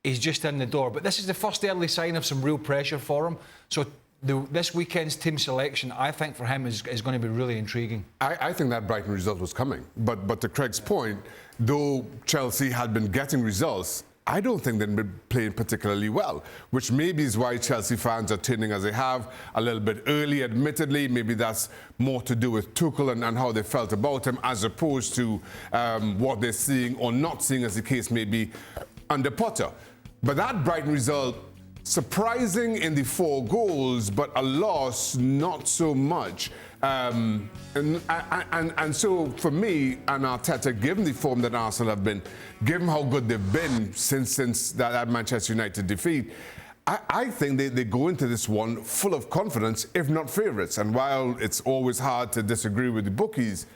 he's just in the door. But this is the first early sign of some real pressure for him. So this weekend's team selection, I think, for him is going to be really intriguing. I think that Brighton result was coming. But to Craig's point, though Chelsea had been getting results, I don't think they've been playing particularly well, which maybe is why Chelsea fans are turning as they have a little bit early, admittedly. Maybe that's more to do with Tuchel and how they felt about him, as opposed to what they're seeing or not seeing, as the case may be, under Potter. But that Brighton result, surprising in the 4 goals, but a loss not so much. And so for me and Arteta, given the form that Arsenal have been, given how good they've been since that Manchester United defeat, I think they go into this one full of confidence, if not favourites. And while it's always hard to disagree with the bookies,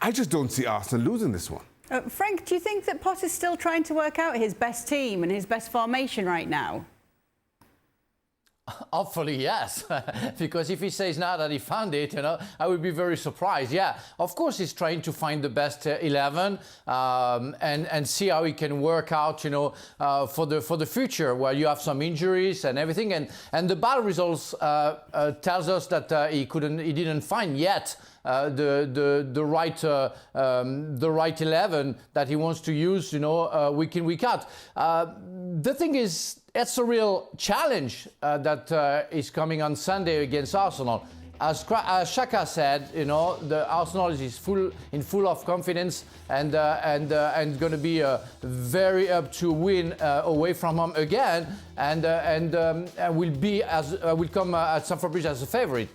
I just don't see Arsenal losing this one. Frank, do you think that Potter's still trying to work out his best team and his best formation right now? Hopefully, yes, because if he says now that he found it, I would be very surprised. Yeah, of course, he's trying to find the best 11 and see how he can work out, for the future, where you have some injuries and everything. And the bad results tells us that he didn't find yet the right 11 that he wants to use, week in, week out. The thing is, it's a real challenge that is coming on Sunday against Arsenal. As Xhaka said, the Arsenal is full of confidence and going to be very up to win away from home again, and will come at Stamford Bridge as a favourite.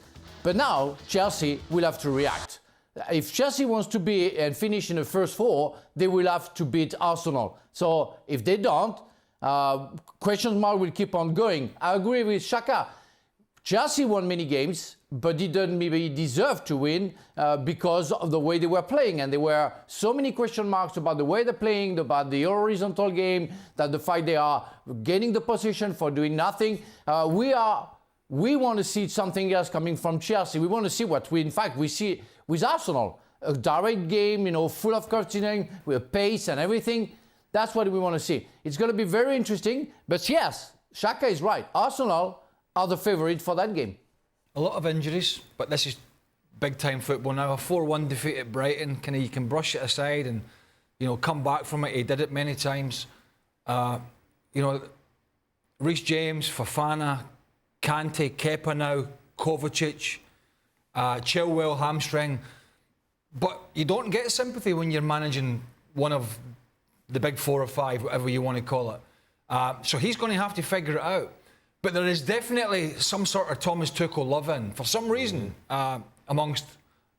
But now Chelsea will have to react. If Chelsea wants to be and finish in the first 4, they will have to beat Arsenal. So if they don't, question mark will keep on going. I agree with Xhaka. Chelsea won many games, but didn't maybe deserve to win because of the way they were playing. And there were so many question marks about the way they're playing, about the horizontal game, that the fact they are gaining the position for doing nothing. We want to see something else coming from Chelsea. We want to see what we see with Arsenal. A direct game, full of confidence, with pace and everything. That's what we want to see. It's going to be very interesting. But yes, Xhaka is right. Arsenal are the favourite for that game. A lot of injuries, but this is big-time football now. A 4-1 defeat at Brighton. You can brush it aside and, come back from it. He did it many times. Reece James, Fofana, Kante, Kepa now, Kovacic, Chilwell, hamstring. But you don't get sympathy when you're managing one of the big 4 or 5, whatever you want to call it. So he's going to have to figure it out. But there is definitely some sort of Thomas Tuchel love in, for some reason, amongst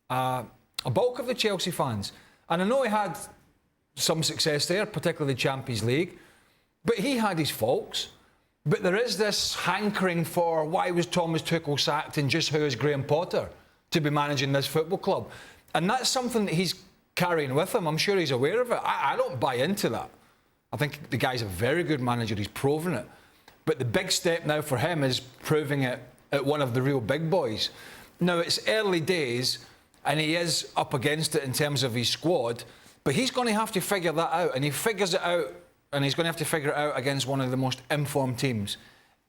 a bulk of the Chelsea fans. And I know he had some success there, particularly the Champions League. But he had his faults. But there is this hankering for why was Thomas Tuchel sacked and just who is Graham Potter to be managing this football club. And that's something that he's carrying with him. I'm sure he's aware of it. I don't buy into that. I think the guy's a very good manager. He's proven it. But the big step now for him is proving it at one of the real big boys. Now, it's early days, and he is up against it in terms of his squad, but he's going to have to figure that out, and he figures it out, and he's going to have to figure it out against one of the most informed teams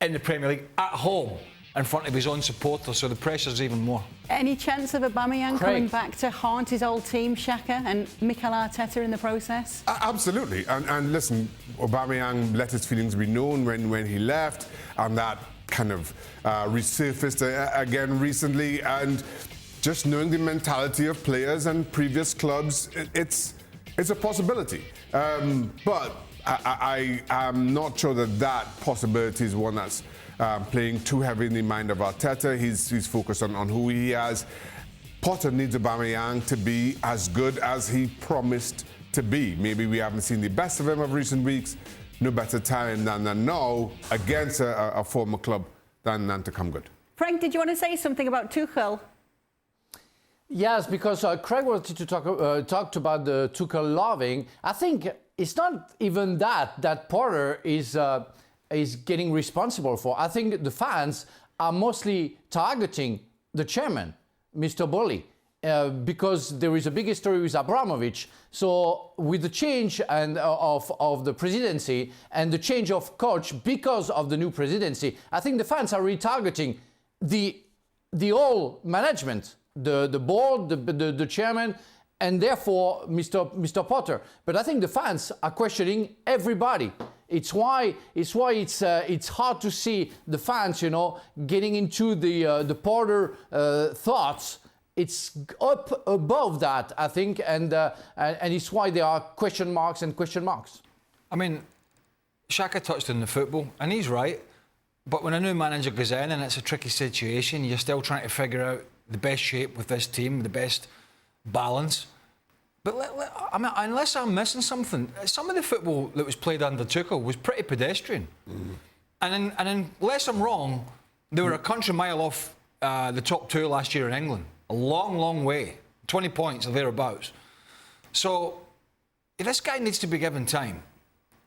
in the Premier League at home, in front of his own supporters, so the pressure's even more. Any chance of Aubameyang coming back to haunt his old team, Xhaka, and Mikel Arteta in the process? Absolutely. And listen, Aubameyang let his feelings be known when he left, and that kind of resurfaced again recently. And just knowing the mentality of players and previous clubs, it's a possibility. But I am not sure that possibility is one that's playing too heavy in the mind of Arteta. He's focused on who he has. Potter needs Aubameyang to be as good as he promised to be. Maybe we haven't seen the best of him of recent weeks. No better time than now against a former club than to come good. Frank, did you want to say something about Tuchel? Yes, because Craig wanted to talk about the Tuchel loving. I think it's not even that Potter is getting responsible for. I think the fans are mostly targeting the chairman, Mr. Bowley. because there is a big history with Abramovich. So with the change of the presidency and the change of coach because of the new presidency, I think the fans are retargeting the whole management, the board, the chairman, and therefore Mr. Potter. But I think the fans are questioning everybody. It's why it's hard to see the fans, getting into the Potter thoughts. It's up above that, I think, and it's why there are question marks and question marks. I mean, Xhaka touched on the football, and he's right. But when a new manager goes in and it's a tricky situation, you're still trying to figure out the best shape with this team, the best balance. But I mean, unless I'm missing something, some of the football that was played under Tuchel was pretty pedestrian. And unless I'm wrong, they were a country mile off the top two last year in England. A long, long way. 20 points or thereabouts. So this guy needs to be given time.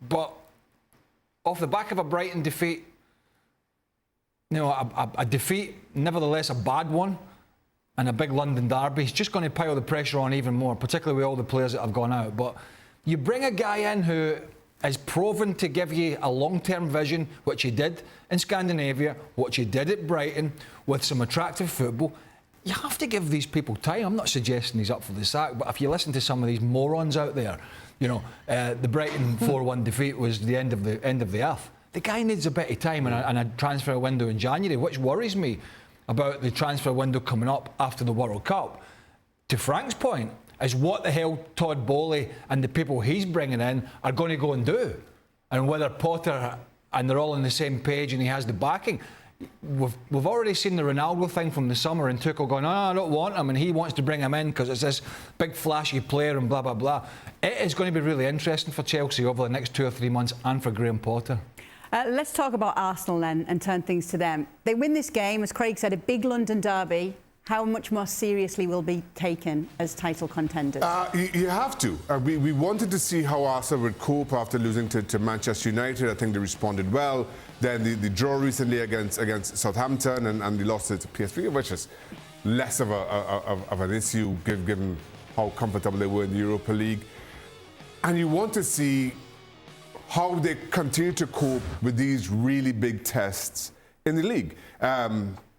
But off the back of a Brighton defeat, a defeat, nevertheless a bad one, and a big London derby, he's just going to pile the pressure on even more, particularly with all the players that have gone out. But you bring a guy in who is proven to give you a long-term vision, which he did in Scandinavia, what he did at Brighton, with some attractive football. You have to give these people time. I'm not suggesting he's up for the sack, but if you listen to some of these morons out there, the Brighton 4-1 defeat was the end of the earth. The guy needs a bit of time and a transfer window in January, which worries me about the transfer window coming up after the World Cup. To Frank's point, is what the hell Todd Bowley and the people he's bringing in are going to go and do, and whether Potter and they're all on the same page and he has the backing. We've already seen the Ronaldo thing from the summer, and Tuchel going, I don't want him, and he wants to bring him in because it's this big flashy player and blah, blah, blah. It is going to be really interesting for Chelsea over the next 2 or 3 months, and for Graham Potter. Let's talk about Arsenal then and turn things to them. They win this game, as Craig said, a big London derby. How much more seriously will be taken as title contenders? You have to. We wanted to see how Arsenal would cope after losing to Manchester United. I think they responded well. Then the draw recently against Southampton and the loss to PSV, which is less of an issue given how comfortable they were in the Europa League. And you want to see how they continue to cope with these really big tests in the league.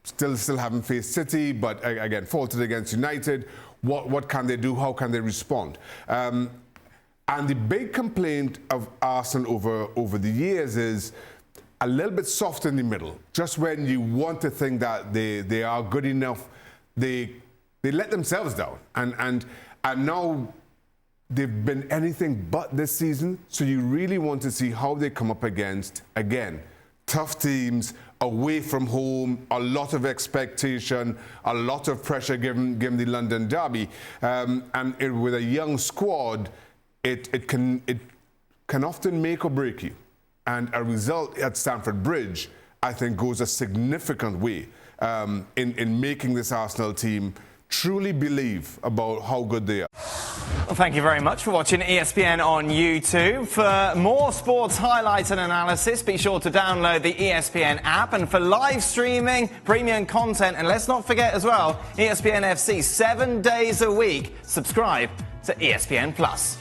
Still haven't faced City, but again, faltered against United. What can they do? How can they respond? And the big complaint of Arsenal over the years is a little bit soft in the middle. Just when you want to think that they are good enough, they let themselves down. And now they've been anything but this season. So you really want to see how they come up against, again, tough teams, away from home, a lot of expectation, a lot of pressure given the London derby. With a young squad, it can often make or break you. And a result at Stamford Bridge, I think, goes a significant way in making this Arsenal team truly believe about how good they are. Well, thank you very much for watching ESPN on YouTube. For more sports highlights and analysis, be sure to download the ESPN app. And for live streaming, premium content, and let's not forget as well, ESPN FC 7 days a week. Subscribe to ESPN Plus.